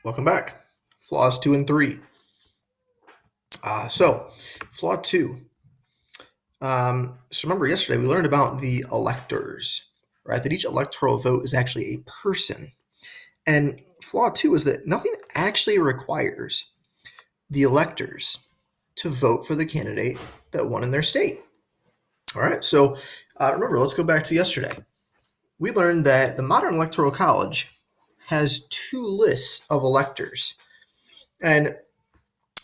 Welcome back. Flaws 2 and 3. Flaw 2. So remember yesterday we learned about the electors, right? That each electoral vote is actually a person. And flaw 2 is that nothing actually requires the electors to vote for the candidate that won in their state. All right, so remember, let's go back to yesterday. We learned that the modern Electoral College has two lists of electors. And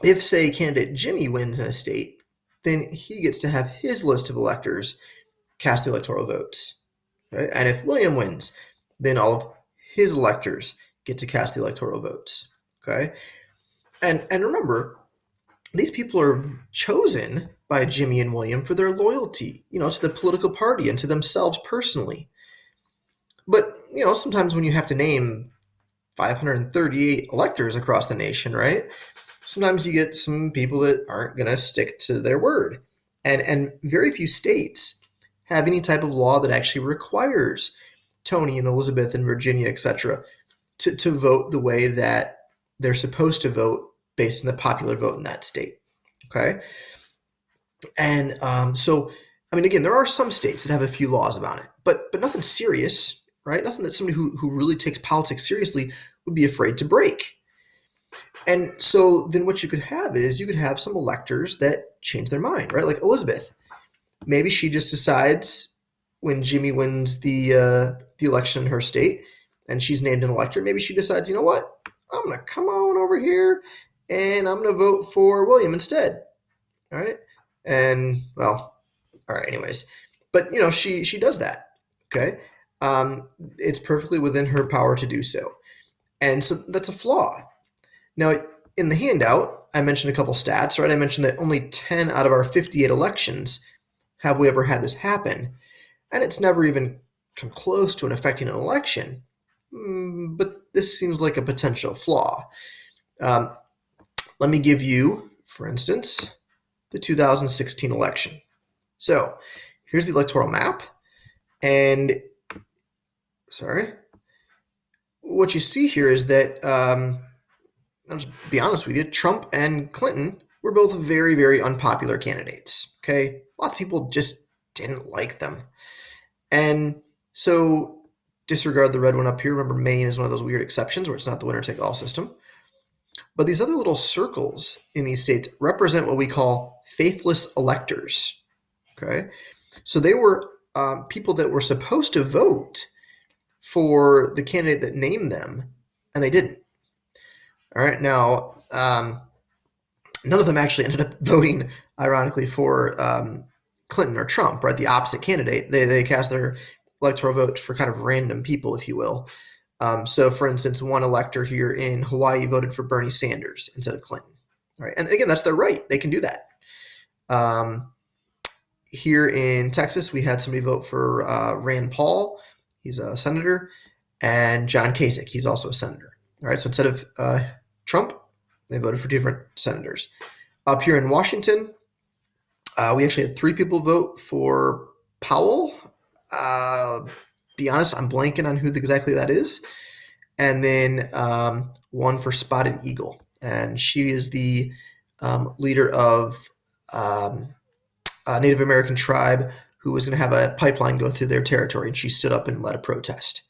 if, say, candidate Jimmy wins in a state, then he gets to have his list of electors cast the electoral votes. Right? And if William wins, then all of his electors get to cast the electoral votes. Okay? And remember, these people are chosen by Jimmy and William for their loyalty, to the political party and to themselves personally. But, sometimes when you have to name 538 electors across the nation, right? Sometimes you get some people that aren't going to stick to their word. And very few states have any type of law that actually requires Tony and Elizabeth and Virginia, etc., to vote the way that they're supposed to vote based on the popular vote in that state. Okay? And again, there are some states that have a few laws about it, but nothing serious, right? Nothing that somebody who really takes politics seriously would be afraid to break. And so then what you could have is you could have some electors that change their mind, right? Like Elizabeth. Maybe she just decides when Jimmy wins the election in her state and she's named an elector, maybe she decides, you know what? I'm going to come on over here and I'm going to vote for William instead. All right? And, well, all right, anyways. But, she does that, okay? It's perfectly within her power to do so. And so that's a flaw. Now, in the handout, I mentioned a couple stats, right? I mentioned that only 10 out of our 58 elections have we ever had this happen. And it's never even come close to affecting an election. But this seems like a potential flaw. Let me give you, for instance, the 2016 election. So here's the electoral map. And, what you see here is that I'll just be honest with you, Trump and Clinton were both very, very unpopular candidates. Okay. Lots of people just didn't like them. And so disregard the red one up here. Remember, Maine is one of those weird exceptions where it's not the winner take all system. But these other little circles in these states represent what we call faithless electors. Okay. So they were people that were supposed to vote for the candidate that named them, and they didn't. All right. Now, none of them actually ended up voting, ironically, for Clinton or Trump, right? The opposite candidate. They cast their electoral vote for kind of random people, if you will. So, for instance, one elector here in Hawaii voted for Bernie Sanders instead of Clinton. Right? And again, that's their right. They can do that. Here in Texas, we had somebody vote for Rand Paul. He's a senator. And John Kasich. He's also a senator. All right. So instead of Trump, they voted for different senators. Up here in Washington, we actually had 3 people vote for Powell. Be honest, I'm blanking on who exactly that is. And then one for Spotted Eagle. And she is the leader of a Native American tribe who was going to have a pipeline go through their territory. And she stood up and led a protest.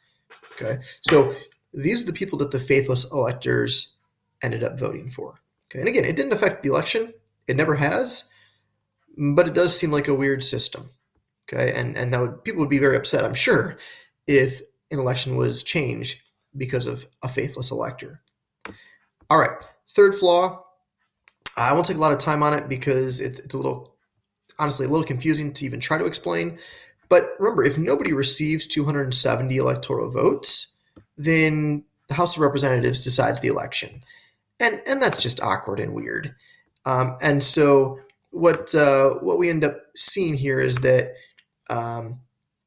Okay. So these are the people that the faithless electors ended up voting for. Okay. And again, it didn't affect the election. It never has. But it does seem like a weird system. Okay. And people would be very upset, I'm sure, if an election was changed because of a faithless elector. All right. Third flaw. I won't take a lot of time on it because it's honestly a little confusing to even try to explain. But remember, if nobody receives 270 electoral votes, then the House of Representatives decides the election. And that's just awkward and weird. And so what we end up seeing here is that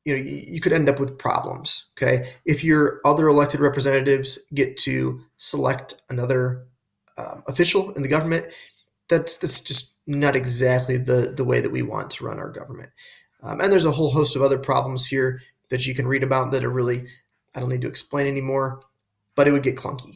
you could end up with problems. Okay, if your other elected representatives get to select another official in the government, that's just not exactly the way that we want to run our government. And there's a whole host of other problems here that you can read about that are really, I don't need to explain anymore, but it would get clunky.